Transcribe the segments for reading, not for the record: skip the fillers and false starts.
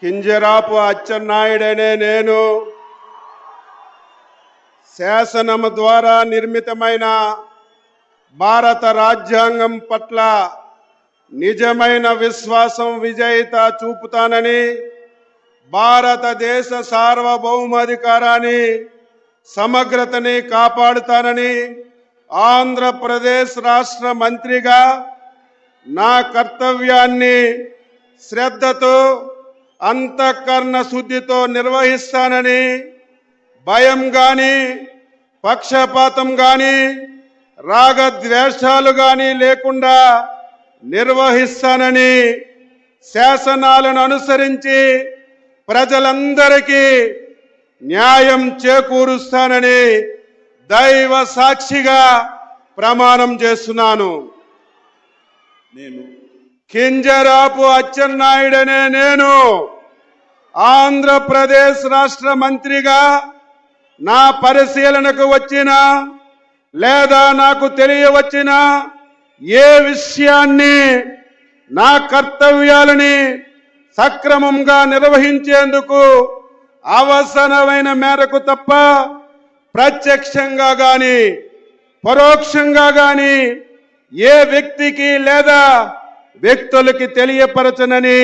కింజరాపు అచ్చెన్నాయుడనే నేను శాసనము ద్వారా నిర్మితమైన భారత రాజ్యాంగం పట్ల నిజమైన విశ్వాసం విజేత చూపుతానని, భారతదేశ సార్వభౌమాధికారాన్ని సమగ్రతని కాపాడుతానని, ఆంధ్రప్రదేశ్ రాష్ట్ర మంత్రిగా నా కర్తవ్యాన్ని శ్రద్ధతో అంతఃకరణ శుద్ధితో నిర్వహిస్తానని, భయం గాని పక్షపాతం గాని రాగద్వేషాలు గాని లేకుండా నిర్వహిస్తానని, శాసనాలను అనుసరించి ప్రజలందరికీ న్యాయం చేకూరుస్తానని దైవ సాక్షిగా ప్రమాణం చేస్తున్నాను. నేను కింజరాపు అచ్చెన్నాయుడనే నేను ఆంధ్రప్రదేశ్ రాష్ట్ర మంత్రిగా నా పరిశీలనకు వచ్చిన లేదా నాకు తెలియవచ్చిన ఏ విషయాన్ని నా కర్తవ్యాలని సక్రమంగా నిర్వహించేందుకు అవసరమైన మేరకు తప్ప ప్రత్యక్షంగా గాని పరోక్షంగా గాని ఏ వ్యక్తికి లేదా వ్యక్తులకి తెలియపరచనని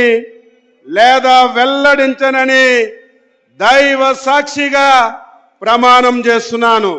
లేదా వెల్లడించనని దైవ సాక్షిగా ప్రమాణం చేస్తున్నాను.